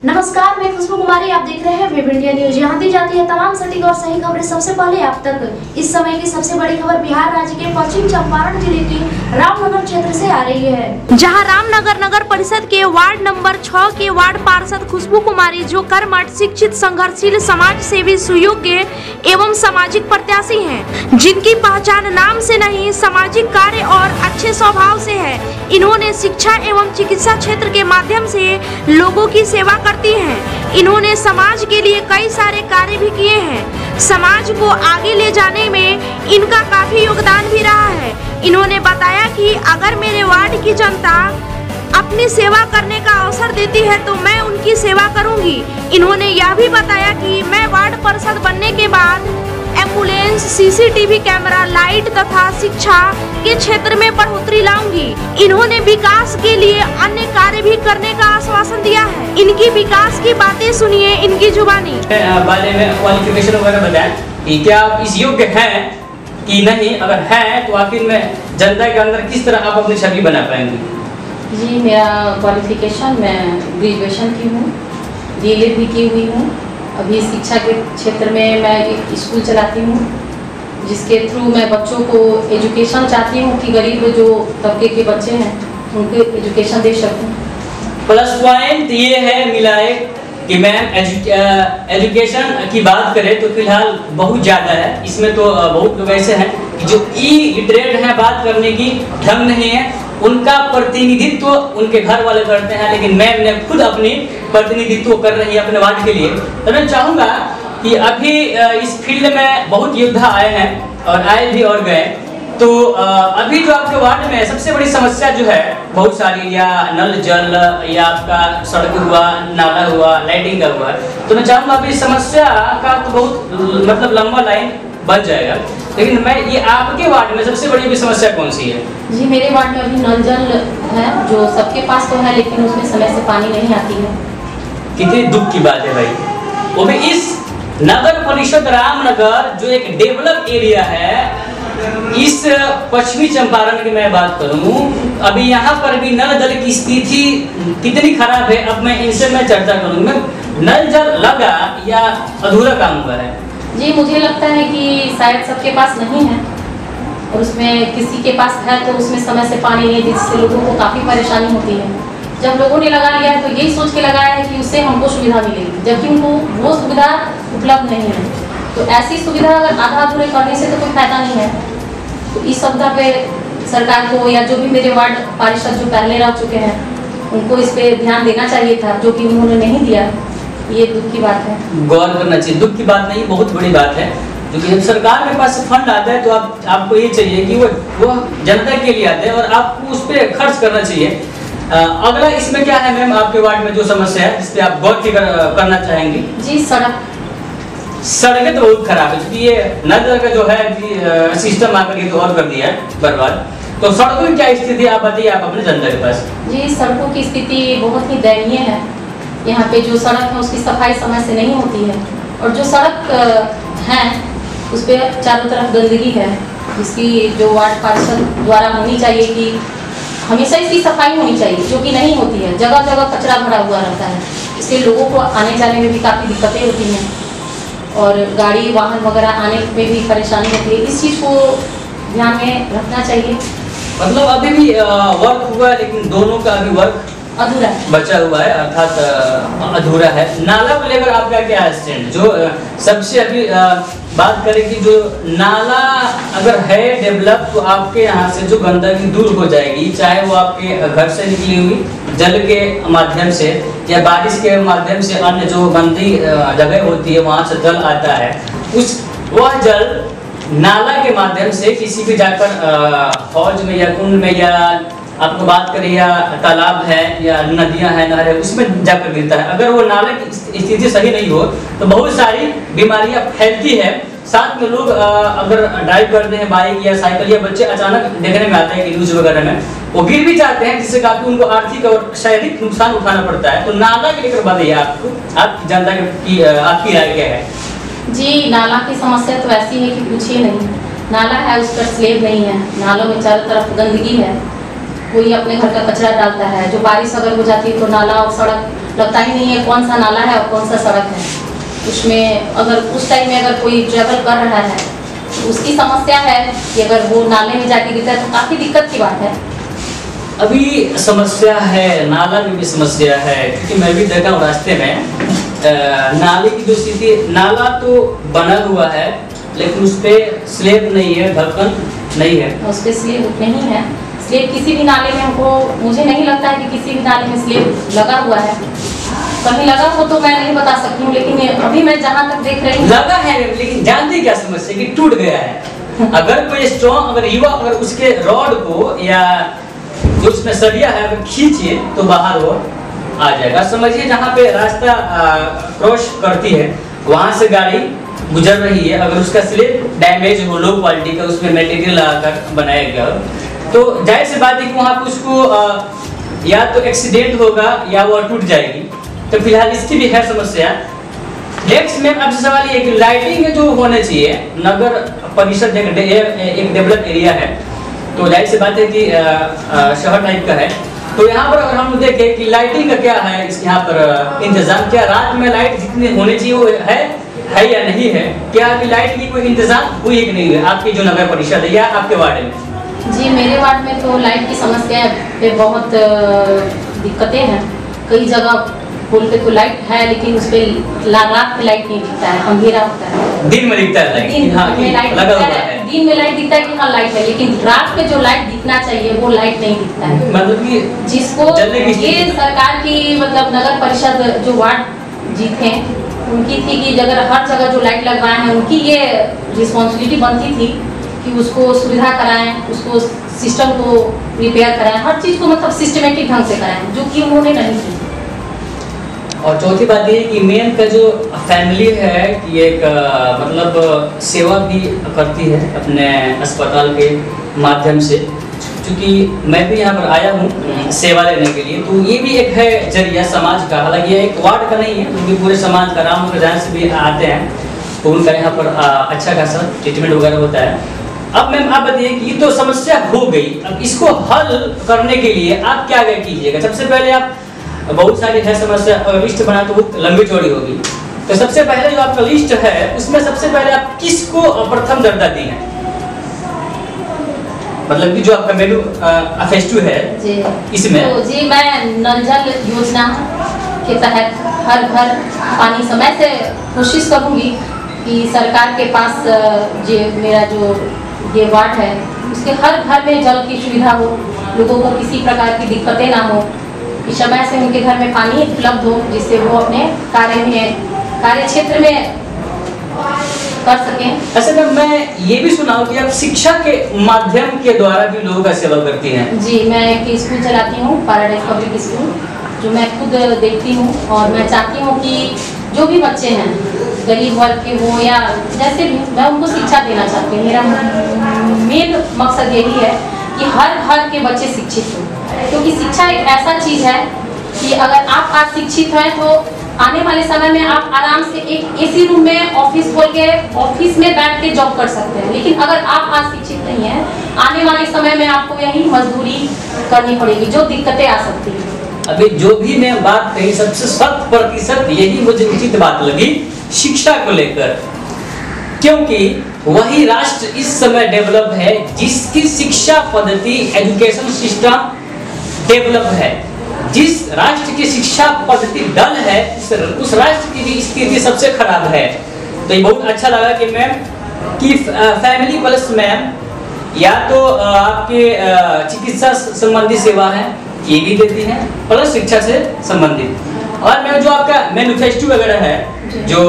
नमस्कार, मैं खुशबू कुमारी। आप देख रहे हैं वेब इंडिया न्यूज। यहाँ दी जाती है तमाम सटीक और सही खबरें सबसे पहले आप तक। इस समय की सबसे बड़ी खबर बिहार राज्य के पश्चिम चंपारण जिले की रामनगर क्षेत्र से आ रही है, जहाँ रामनगर नगर परिषद के वार्ड नंबर 6 के वार्ड पार्षद खुशबू कुमारी, जो कर्मठ, शिक्षित, संघर्षशील, समाज सेवी, सुयोग्य एवं सामाजिक प्रत्याशी हैं, जिनकी पहचान नाम से नहीं सामाजिक कार्य और अच्छे स्वभाव से है। इन्होंने शिक्षा एवं चिकित्सा क्षेत्र के माध्यम से लोगों की सेवा करती हैं। इन्होंने समाज के लिए कई सारे कार्य भी किए हैं। समाज को आगे ले जाने में इनका काफी योगदान भी रहा है। इन्होंने बताया कि अगर मेरे वार्ड की जनता अपनी सेवा करने का अवसर देती है तो मैं उनकी सेवा करूंगी। इन्होंने यह भी बताया कि मैं वार्ड पार्षद बनने के बाद एम्बुलेंस, सीसीटीवी कैमरा, लाइट तथा शिक्षा के क्षेत्र में बढ़ोतरी लाऊंगी। इन्होंने विकास के लिए अन्य कार्य भी करने का आश्वासन दिया है। इनकी विकास की बातें सुनिए इनकी जुबानी। बारे में क्वालिफिकेशन वगैरह बताएं कि क्या आप इस योग्य हैं कि नहीं, अगर है तो आखिर में जनता के अंदर किस तरह आप अपनी छवि बना पाएंगे? जी, मेरा क्वालिफिकेशन, मैं ग्रेजुएशन की हूँ, डीएलएड भी की हुई हूँ। अभी शिक्षा के क्षेत्र में मैं एक स्कूल चलाती हूँ, जिसके थ्रू मैं बच्चों को एजुकेशन चाहती हूँ कि गरीब जो तबके के बच्चे हैं उनको एजुकेशन दे सकूँ। प्लस पॉइंट ये है मिलाए कि मैम एजुकेशन की बात करें तो फिलहाल बहुत ज़्यादा है। इसमें तो बहुत लोग ऐसे हैं कि जो इलिटरेट हैं, बात करने की ढंग नहीं है, उनका प्रतिनिधित्व उनके घर वाले करते हैं, लेकिन मैम ने खुद अपनी प्रतिनिधित्व कर रही है अपने वार्ड के लिए। तो मैं चाहूँगा कि अभी इस फील्ड में बहुत योद्धा आए हैं और आए भी और गए, तो अभी जो आपके वार्ड में सबसे बड़ी समस्या जो है बहुत सारी, या नल जल, या आपका सड़क हुआ, नाला हुआ, लाइटिंग का हुआ, तो मैं चाहूँगा अभी समस्या का तो बहुत मतलब लंबा लाइन बन जाएगा, लेकिन मैं ये आपके वार्ड में सबसे बड़ी समस्या कौन सी है? जी, मेरे वार्ड में अभी नल जल है, जो सबके पास तो है, लेकिन उसमें समय से पानी नहीं आती है। कितनी दुख की बात है भाई, वो भी इस नगर परिषद रामनगर जो एक डेवलप एरिया है, इस पश्चिमी चंपारण की मैं बात करूं, अभी यहाँ पर भी नल जल की स्थिति कितनी खराब है। अब मैं इनसे चर्चा करूंगा, नल जल लगा या अधूरा काम हुआ है? जी, मुझे लगता है कि शायद सबके पास नहीं है, और उसमें किसी के पास है तो उसमें समय से पानी नहीं, जिससे लोगों को काफ़ी परेशानी होती है। जब लोगों ने लगा लिया है तो यही सोच के लगाया है कि उससे हमको सुविधा मिलेगी, जबकि उनको वो सुविधा उपलब्ध नहीं है। तो ऐसी सुविधा अगर आधा अधूरे करने से तो कोई फायदा नहीं है। तो इस सुविधा पे सरकार को, या जो भी मेरे वार्ड पार्षद जो पहले रह चुके हैं, उनको इस पे ध्यान देना चाहिए था, जो कि उन्होंने नहीं दिया। ये दुख की बात है, गौर करना चाहिए। दुख की बात नहीं, बहुत बड़ी बात है, क्योंकि जब सरकार के पास फंड आता है तो आपको ये चाहिए कि वो जनता के लिए आता है और आपको उस पर खर्च करना चाहिए। अगला इसमें क्या है मैम, आपके वार्ड में जो समस्या है जिस पे आप गौर करना चाहेंगे? जी, सड़कें तो बहुत खराब है, क्योंकि ये नगर का जो है सिस्टम आकर ये तो और कर दिया है बर्बाद। तो सड़कों की क्या स्थिति आप बताइए, आप अपने जनता के पास। जी, सड़कों की स्थिति बहुत ही दयनीय है। यहाँ पे जो सड़क है उसकी सफाई समय से नहीं होती है, और जो सड़क है उस पर चारों तरफ गंदगी है, जिसकी जो वार्ड पार्षद द्वारा होनी चाहिए कि हमेशा इसकी सफाई होनी चाहिए, जो कि नहीं होती है। जगह जगह कचरा भरा हुआ रहता है, इससे लोगों को आने जाने में भी काफ़ी दिक्कतें होती हैं, और गाड़ी वाहन वगैरह आने में भी परेशानी होती है। इस चीज़ को ध्यान में रखना चाहिए। मतलब अभी भी वर्क हुआ है, लेकिन दोनों का अभी वर्क अधूरा है, बचा हुआ है, अर्थात अधूरा है। नाला को लेकर आपका क्या स्टैंड? जो सबसे अभी बात करें कि जो नाला अगर है डेवलप, तो आपके यहाँ से जो गंदगी दूर हो जाएगी, चाहे वो आपके घर से निकली हुई जल के माध्यम से या बारिश के माध्यम से, अन्य जो गंदी जगह होती है वहाँ से जल आता है, वह जल नाला के माध्यम से किसी भी जाकर हौज में या कुंड में, या आपको बात करें या तालाब है या नदियां हैं, नहरें, उसमें जाकर गिरता है। अगर वो नाले की स्थिति सही नहीं हो तो बहुत सारी बीमारियां फैलती है। साथ में लोग अगर ड्राइव करते हैं बाइक या साइकिल, या बच्चे अचानक देखने में आता है कि न्यूज वगैरह में वो गिर भी जाते हैं, जिससे काफी उनको आर्थिक और शारीरिक नुकसान उठाना पड़ता है। तो नाला के लेकर बताइए, आपको आपकी जनता की आपकी राय क्या है? जी, नाला की समस्या तो ऐसी है कि पूछिए नहीं। नाला है, उस पर स्लेब नहीं है, नालों में चारों तरफ गंदगी है, कोई अपने घर का कचरा डालता है। जो बारिश अगर हो जाती है तो नाला और सड़क लगता ही नहीं है कौन सा नाला है और कौन सा सड़क है। उसमें अगर उस टाइम में अगर कोई ट्रैवल कर रहा है तो उसकी समस्या है कि अगर वो नाले में जाके गिरता है तो काफ़ी दिक्कत की बात है। अभी समस्या है, नाला में भी समस्या है, क्योंकि मैं भी देखा हूँ रास्ते में नाले की जो स्थिति, नाला तो बना हुआ है लेकिन उस पर स्लेब नहीं है, ढक्कन नहीं है। उस पर स्लेब नहीं है। स्लेब किसी भी नाले में हमको, मुझे नहीं लगता है कि किसी भी नाले में स्लेब लगा हुआ है। कहीं लगा हो तो मैं नहीं बता सकती हूँ, लेकिन अभी मैं जहाँ तक देख रही हूँ लगा है, लेकिन जानते क्या समस्या कि टूट गया है। अगर कोई स्ट्रॉन्ग, अगर युवा अगर उसके रॉड को या जो उसमें सरिया है अगर खींचिए तो बाहर वो आ जाएगा। समझिए जहाँ पे रास्ता क्रॉस करती है वहां से गाड़ी गुजर रही है, अगर उसका स्लेब डैमेज हो, लो क्वालिटी का उसमें मटेरियल लगाकर बनाया गया तो जाहिर सी बात है कि वहाँ पे उसको या तो एक्सीडेंट होगा या वो टूट जाएगी। तो फिलहाल इसकी भी है समस्या। नेक्स्ट में आपसे सवाल ये कि लाइटिंग जो होने चाहिए, नगर परिषद एक डेवलप एरिया है तो जाहिर सी बात है कि शहर टाइप का है, तो यहाँ पर अगर हम देखें कि लाइटिंग का क्या है, इसके यहाँ पर इंतजाम, क्या रात में लाइट जितनी होनी चाहिए वो है या नहीं है? क्या अभी लाइट की कोई इंतजाम हुई कि नहीं है आपकी जो नगर परिषद है या आपके वार्ड में? जी, मेरे वार्ड में तो लाइट की समस्या पे बहुत दिक्कतें हैं। कई जगह पुल पे तो लाइट है लेकिन उस पे रात में लाइट नहीं दिखता है, अंधेरा होता है। दिन में दिखता है लाइट, दिन हाँ, में लाइट लगा दिखता हुआ है, है। दिन में लाइट दिखता है कि हाँ लाइट है, लेकिन रात में जो लाइट दिखना चाहिए वो लाइट नहीं दिखता है। मतलब कि जिसको ये सरकार की मतलब नगर परिषद जो वार्ड जीते उनकी थी कि अगर हर जगह जो लाइट लगवाए हैं उनकी ये रिस्पॉन्सिबिलिटी बनती थी कि उसको सुविधा कराएं, उसको सिस्टम को रिपेयर कराएं, हर चीज़ को मतलब सिस्टमेटिक ढंग से कराएं, जो कि उन्होंने नहीं की। और चौथी बात ये कि मेन का जो फैमिली है कि एक मतलब सेवा भी करती है अपने अस्पताल के माध्यम से, क्योंकि मैं भी यहाँ पर आया हूँ सेवा लेने के लिए, तो ये भी एक है जरिया समाज का। हालांकि ये एक वार्ड का नहीं है क्योंकि पूरे समाज का राम प्रधान से भी आते हैं तो उनका यहाँ पर अच्छा खासा ट्रीटमेंट वगैरह होता है। अब मैम आप बताइए कि ये तो समस्या हो गई, अब इसको हल करने के लिए आप क्या क्या कीजिएगा? सबसे पहले आप, बहुत सारी है समस्या, लिस्ट बना तो बहुत लंबी चौड़ी होगी, तो सबसे पहले जो आपका लिस्ट है उसमें सबसे पहले आप किसको प्रथम दर्जा दी है? मतलब कि जो आपका मेनू फेस्टू है जी, इसमें तो जी मैं नल जल योजना के तहत हर घर पानी समय से कोशिश करूँगी कि सरकार के पास जो मेरा जो ये वार्ड है उसके हर घर में जल की सुविधा हो, लोगों को किसी प्रकार की दिक्कतें ना हो, कि समय से उनके घर में पानी उपलब्ध हो जिससे वो अपने कार्य क्षेत्र में कर सकें। ऐसे में मैं ये भी सुना हूँ कि आप शिक्षा के माध्यम के द्वारा भी लोगों का सेवा करती हैं। जी, मैं एक स्कूल चलाती हूँ, पैराडाइज पब्लिक स्कूल, जो मैं खुद देखती हूँ और मैं चाहती हूँ कि जो भी बच्चे हैं गरीब वर्ग के हो या जैसे भी, मैं उनको शिक्षा देना चाहती हूँ। मेरा मेन मकसद यही है कि हर घर के बच्चे शिक्षित हों, क्योंकि शिक्षा एक ऐसा चीज़ है कि अगर आप आज शिक्षित हैं तो आने वाले समय में आप आराम से एक एसी रूम में ऑफिस खोल के ऑफिस में बैठ के जॉब कर सकते हैं। लेकिन अगर आप आज शिक्षित नहीं हैं, आने वाले समय में आपको यही मजदूरी करनी पड़ेगी, जो दिक्कतें आ सकती हैं। अभी जो भी मैं बात कही सबसे 100% यही मुझे उचित बात लगी शिक्षा को लेकर, क्योंकि वही राष्ट्र इस समय डेवलप है जिसकी शिक्षा पद्धति, एजुकेशन सिस्टम डेवलप है। जिस राष्ट्र की शिक्षा पद्धति डल है उस राष्ट्र की भी स्थिति सबसे खराब है। तो ये बहुत अच्छा लगा कि मैम कि फैमिली प्लस मैम या तो आपके चिकित्सा संबंधी सेवा है ये भी देती हैं, प्लस शिक्षा से संबंधित। और मैम जो आपका मैनिफेस्टो वगैरह है जो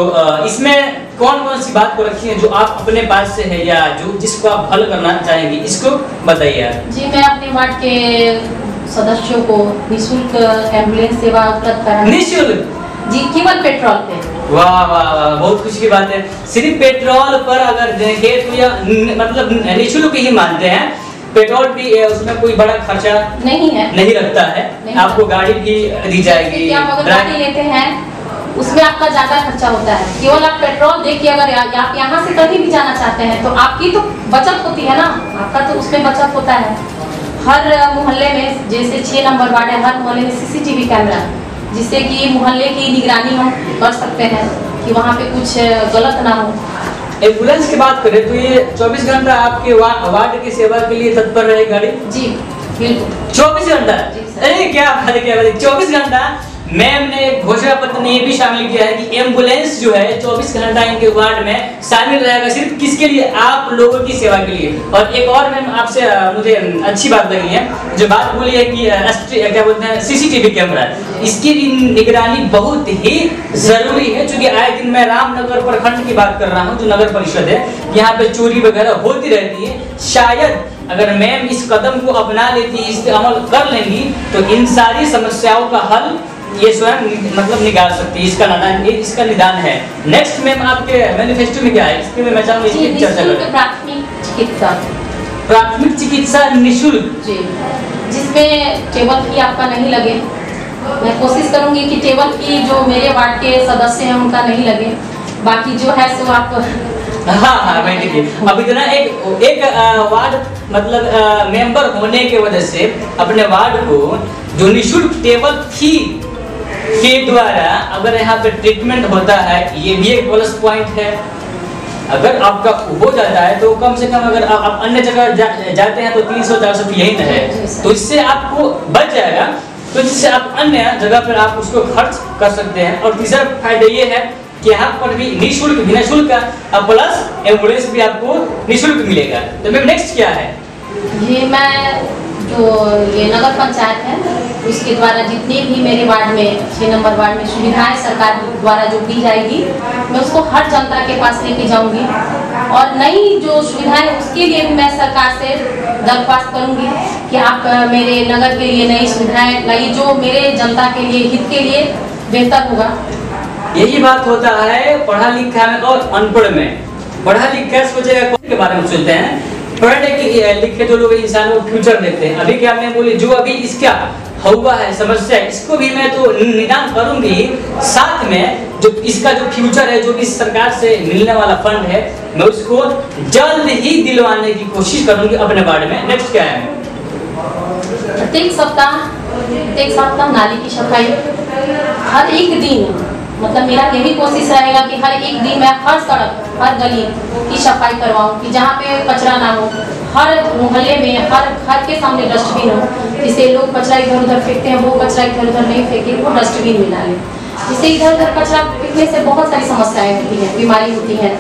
इसमें कौन कौन सी बात को रखी है जो आप अपने पास से है या जो जिसको आप हल करना चाहेंगे, इसको बताइए। जी, मैं अपने वार्ड के सदस्यों को निःशुल्क एम्बुलेंस सेवा उपलब्ध कराना। निःशुल्क? जी, केवल पेट्रोल पे। वाह वाह वाह, बहुत खुशी की बात है। सिर्फ पेट्रोल पर अगर देंगे तो या मतलब निःशुल्क ही मानते हैं, पेट्रोल भी उसमें कोई बड़ा खर्चा नहीं है, नहीं लगता है, आपको गाड़ी भी दी जाएगी। आप अगर गाड़ी लेते हैं उसमें आपका ज्यादा खर्चा होता है, केवल आप पेट्रोल देखिए, अगर आप यहाँ से कहीं भी जाना चाहते हैं तो आपकी तो बचत होती है ना, आपका तो उसमें बचत होता है। हर मोहल्ले में, जैसे 6 नंबर वार्ड है, हर मोहल्ले में CCTV कैमरा जिससे कि मोहल्ले की निगरानी हम कर सकते हैं कि वहाँ पे कुछ गलत ना हो। एम्बुलेंस की बात करें तो ये 24 घंटा आपके वार्ड की सेवा के लिए तत्पर रहे गाड़ी? जी बिल्कुल 24 घंटा। जी सर। अरे क्या बात है, क्या बात है, 24 घंटा। मैम ने घोषणा पत्र में ये भी शामिल किया है कि एम्बुलेंस जो है 24 घंटा इनके वार्ड में शामिल रहेगा, सिर्फ किसके लिए? आप लोगों की सेवा के लिए। और एक और मैम आपसे मुझे अच्छी बात लगी है, जो बात बोली है कि क्या बोलते हैं सीसीटीवी कैमरा, इसकी भी निगरानी बहुत ही जरूरी है। क्योंकि आए दिन मैं रामनगर प्रखंड की बात कर रहा हूँ, जो नगर परिषद है, यहाँ पे चोरी वगैरह होती रहती है। शायद अगर मैम इस कदम को अपना लेती, इस पे अमल कर लेंगी, तो इन सारी समस्याओं का हल ये स्वयं मतलब निकाल सकती है। इसका निदान है। नेक्स्ट मैम आपके मैनिफेस्टो में क्या है? इसके में मैं चाहूँगा इसकी चर्चा करें। प्राथमिक चिकित्सा निःशुल्क, जी, जिसमें टेबल फी आपका नहीं लगे। मैं कोशिश करूंगी कि टेबल फी जो मेरे वार्ड के सदस्य हैं उनका नहीं लगे, बाकी जो है सो आप हाँ मैं देखिए, अब इतना एक वार्ड मतलब मेंबर होने के वजह से अपने वार्ड को जो निःशुल्क टेबल फी के द्वारा अगर यहाँ पे ट्रीटमेंट होता है, ये भी एक प्लस पॉइंट है। अगर आपका हो जाता है तो कम से कम अगर आप अन्य जगह जाते हैं तो 300-400 यही न है, तो इससे आपको बच जाएगा। तो जिससे आप अन्य जगह पर आप उसको खर्च कर सकते हैं। और तीसरा फायदा ये है कि यहाँ पर भी निःशुल्क, बिना शुल्क का प्लस एम्बुलेंस भी आपको निःशुल्क मिलेगा। तो मैम नेक्स्ट क्या है? ये मैं जो ये नगर पंचायत है उसके द्वारा जितने भी मेरे वार्ड में 6 नंबर वार्ड में सुविधाएं सरकार द्वारा जो दी जाएगी, मैं उसको हर जनता के पास लेके जाऊंगी। और नई जो सुविधाएं उसके लिए भी मैं सरकार से दरख्वास्त करूंगी कि आप मेरे नगर के लिए नई सुविधाएं लाइए जो मेरे जनता के लिए, हित के लिए बेहतर होगा। यही बात होता है पढ़ा लिखा में और अनपढ़ में। पढ़ा लिखा सोचेगा के बारे में सोचते हैं, पढ़े लिखे जो लोग इंसान को फ्यूचर देखते हैं। अभी क्या मैं बोली, जो अभी इसका हुआ है समस्या, इसको भी मैं तो निदान करूंगी। साथ में जो इसका जो फ्यूचर है, जो इस सरकार से मिलने वाला फंड है, मैं उसको जल्द ही दिलवाने की कोशिश करूंगी अपने वार्ड में। नेक्स्ट क्या है? प्रत्येक सप्ताह नाली की सफाई हर एक दिन, मतलब मेरा यही कोशिश रहेगा कि हर एक दिन मैं हर सड़क, हर गली की सफाई करवाऊं कि जहाँ पे कचरा ना हो। हर मोहल्ले में हर घर के सामने डस्टबिन हो, जिससे लोग कचरा इधर उधर फेंकते हैं वो कचरा इधर उधर नहीं फेंके, वो डस्टबिन में डालें। जिससे इधर उधर कचरा फेंकने से बहुत सारी समस्याएं होती हैं, बीमारी होती है,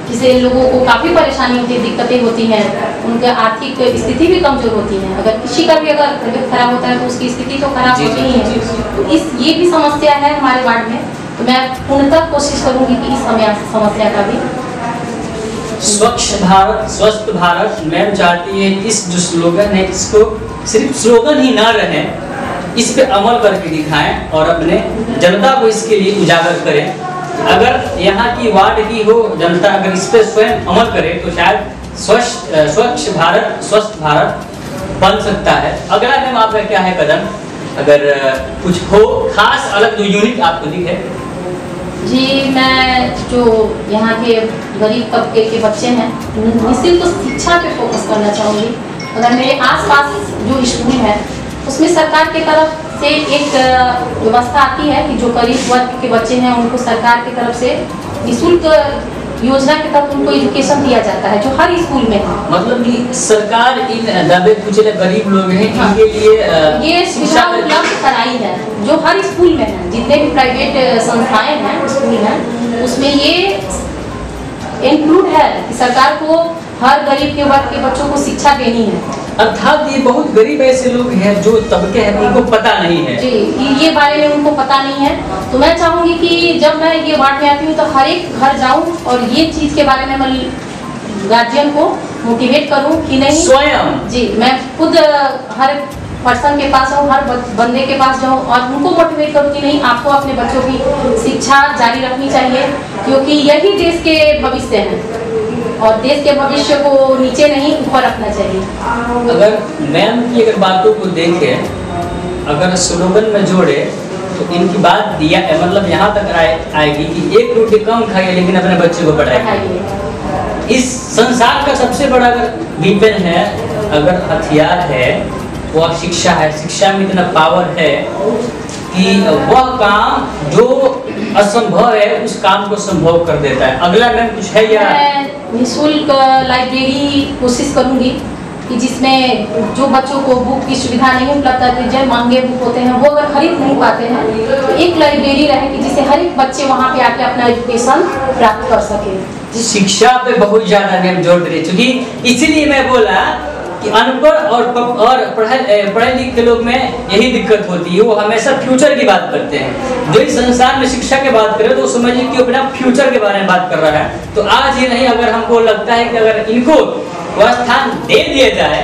जिससे लोगों को काफ़ी परेशानी होती है, दिक्कतें होती हैं, उनकी आर्थिक स्थिति भी कमजोर होती है। अगर किसी का भी अगर तबीयत खराब होता है तो उसकी स्थिति तो खराब होती ही है। तो ये भी समस्या है हमारे वार्ड में, तो मैं पूर्णतः कोशिश करूंगी कि इस समस्या का भी स्वच्छ भारत स्वस्थ भारत मैम चाहती है इस जो स्लोगन है, इसको सिर्फ स्लोगन ही ना रहे, इस पे अमल करके दिखाएं और अपने जनता को इसके लिए उजागर करें। अगर यहाँ की वार्ड की हो जनता अगर इस पे स्वयं अमल करे तो शायद स्वच्छ भारत स्वस्थ भारत बन सकता है। अगला मैम आपका क्या है कदम, अगर कुछ हो खास अलग जो यूनिक आपको दिखे? जी, मैं जो यहाँ के गरीब तबके के बच्चे हैं निःशुल्क शिक्षा पे फोकस करना चाहूँगी। अगर मेरे आसपास जो स्कूल है उसमें सरकार की तरफ से एक व्यवस्था आती है कि जो गरीब वर्ग के बच्चे हैं उनको सरकार की तरफ से निःशुल्क योजना के तहत उनको एजुकेशन दिया जाता है, जो हर स्कूल में है। मतलब कि सरकार इन दबे कुचले गरीब लोग हैं इनके लिए ये सुविधा उपलब्ध कराई है, जो हर स्कूल में है। जितने भी प्राइवेट संस्थाएं हैं स्कूल हैं उसमें ये इंक्लूड है कि सरकार को हर गरीब के वर्ग के बच्चों को शिक्षा देनी है। अर्थात ये बहुत गरीब ऐसे लोग हैं जो तबके हैं उनको पता नहीं है जी, ये बारे में उनको पता नहीं है। तो मैं चाहूंगी कि जब मैं ये वार्ड में आती हूँ तो हर एक घर जाऊँ और ये चीज के बारे में मैं गार्जियन को मोटिवेट करूँ कि नहीं स्वयं जी, मैं खुद हर पर्सन के पास जाऊँ, हर बंदे के पास जाऊँ और उनको मोटिवेट करूँ कि नहीं, आपको अपने बच्चों की शिक्षा जारी रखनी चाहिए, क्योंकि यही देश के भविष्य हैं और देश के भविष्य को नीचे नहीं ऊपर रखना चाहिए। अगर मैम की अगर बातों को देखें, अगर स्लोगन में जोड़े तो इनकी बात दिया मतलब यहाँ तक आएगी कि एक रोटी कम खाइए लेकिन अपने बच्चे को पढ़ाइए। इस संसार का सबसे बड़ा अगर वीपन है, अगर हथियार है वो अब शिक्षा है। शिक्षा में इतना पावर है कि वह काम जो असंभव है उस काम को संभव कर देता है। अगला मैम कुछ है या? मैं निःशुल्क लाइब्रेरी कोशिश करूंगी कि जिसमें जो बच्चों को बुक की सुविधा नहीं उपलब्ध है, जो महंगे बुक होते हैं वो अगर खरीद नहीं पाते हैं तो एक लाइब्रेरी रहे कि जिसे हर एक बच्चे वहाँ पे आके अपना एजुकेशन प्राप्त कर सके। शिक्षा पे बहुत ज्यादा मैम जोर दे रही, क्योंकि इसीलिए मैं बोला कि अनपढ़ और पढ़े लिखे लोग में यही दिक्कत होती है, वो हमेशा फ्यूचर की बात करते हैं। जो इस संसार में शिक्षा की बात करें तो समझिए कि अपना फ्यूचर के बारे में बात कर रहा है। तो आज ही नहीं, अगर हमको लगता है कि अगर इनको वह स्थान दे दिया जाए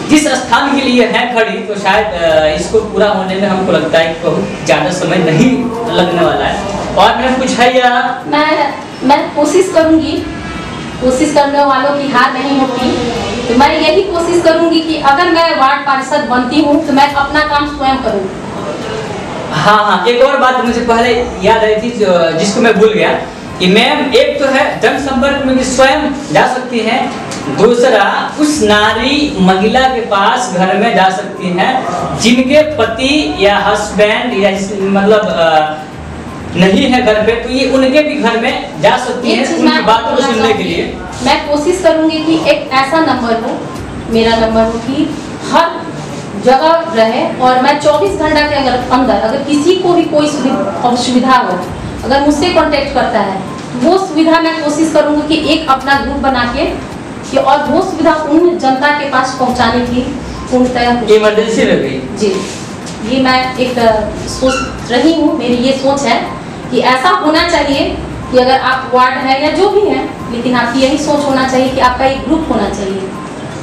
जिस स्थान के लिए है खड़ी, तो शायद इसको पूरा होने में हमको लगता है कि बहुत ज़्यादा समय नहीं लगने वाला है। और मैम कुछ है या? मैं कोशिश करूंगी, कोशिश करने वालों की हार नहीं होती, तो मैं यही कोशिश करूंगी कि अगर मैं वार्ड पार्षद बनती हूँ तो मैं अपना काम स्वयं करूँ। हाँ, एक और बात मुझे पहले याद आई थी जिसको मैं भूल गया कि मैम एक तो है जनसंपर्क में स्वयं जा सकती हैं, दूसरा उस नारी महिला के पास घर में जा सकती हैं जिनके पति या हस्बैंड या मतलब नहीं है घर पे, तो ये उनके भी घर में जा सकती है उनकी बातों को सुनने के लिए। मैं कोशिश करूंगी कि एक ऐसा नंबर हो, मेरा नंबर हो कि हर जगह रहे और मैं 24 घंटा के अंदर अगर किसी को भी कोई सुविधा हो, अगर मुझसे कांटेक्ट करता है तो वो सुविधा मैं कोशिश करूंगी कि एक अपना ग्रुप बना के कि और वो सुविधा उन जनता के पास पहुंचाने की पूर्णतः इमरजेंसी में भी। जी, ये मैं एक सोच रही हूँ, मेरी ये सोच है कि ऐसा होना चाहिए कि अगर आप वार्ड है या जो भी है, लेकिन आपकी यही सोच होना चाहिए कि आपका एक ग्रुप होना चाहिए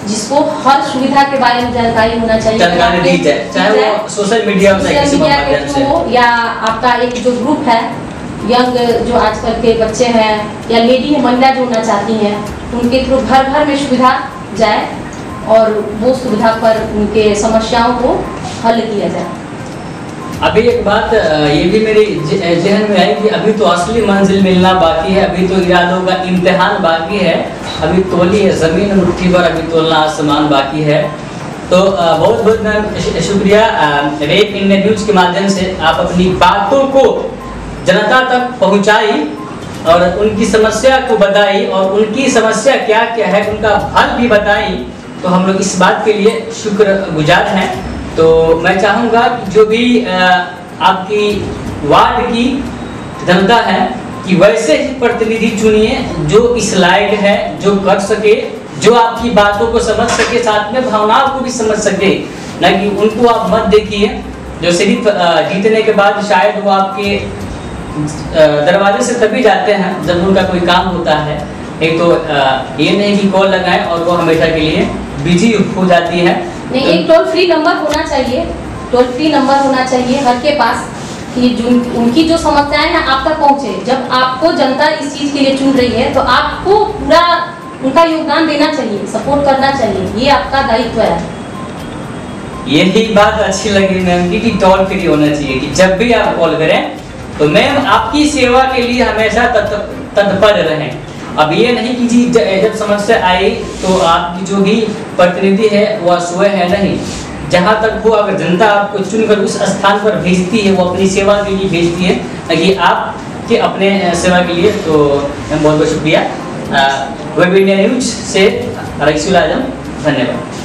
जिसको हर सुविधा के बारे में जानकारी होना चाहिए, जानकारी दी जाए, चाहे वो सोशल मीडिया के थ्रू हो या आपका एक जो ग्रुप है यंग जो आजकल के बच्चे हैं या लेडी महिला जो होना चाहती हैं, उनके थ्रू घर घर में सुविधा जाए और वो सुविधा पर उनके समस्याओं को हल किया जाए। अभी एक बात ये भी मेरी जहन में है कि अभी तो असली मंजिल मिलना बाकी है, अभी तो इरादों का इम्तिहान बाकी है, अभी तोली है ज़मीन मुट्ठी पर, अभी तोलना आसमान बाकी है। तो बहुत बहुत मैम शुक्रिया, रेप इंडिया न्यूज़ के माध्यम से आप अपनी बातों को जनता तक पहुंचाई और उनकी समस्या को बताई और उनकी समस्या क्या क्या है उनका हल भी बताई, तो हम लोग इस बात के लिए शुक्रगुजार हैं। तो मैं चाहूँगा कि जो भी आपकी वार्ड की जनता है कि वैसे ही प्रतिनिधि चुनिए जो इस लायक है, जो कर सके, जो आपकी बातों को समझ सके, साथ में भावनाओं को भी समझ सके, ना कि उनको आप मत देखिए जो सिर्फ जीतने के बाद शायद वो आपके दरवाजे से तभी जाते हैं जब उनका कोई काम होता है। एक तो ये नहीं कि कॉल लगाएं और वो हमेशा के लिए बिजी हो जाती है। नहीं, एक टोल फ्री नंबर होना चाहिए, टोल फ्री नंबर होना चाहिए हर के पास कि जो उनकी जो समस्याएं हैं आप तक पहुंचे। जब आपको जनता इस चीज़ के लिए चुन रही है तो आपको पूरा उनका योगदान देना चाहिए, सपोर्ट करना चाहिए, ये आपका दायित्व है। यही बात अच्छी लगी मैम की कि टोल फ्री होना चाहिए कि जब भी आप कॉल करें तो मैम आपकी सेवा के लिए हमेशा तत्पर रहें। अब ये नहीं कि जी जब समस्या आई तो आपकी जो भी प्रतिनिधि है वह स्वयं है, नहीं, जहाँ तक वो अगर जनता आपको चुनकर उस स्थान पर भेजती है वो अपनी सेवा के लिए भेजती है, कि आपके अपने सेवा के लिए। तो बहुत बहुत शुक्रिया। वेब इंडिया न्यूज़ से रईसुल आजम, धन्यवाद।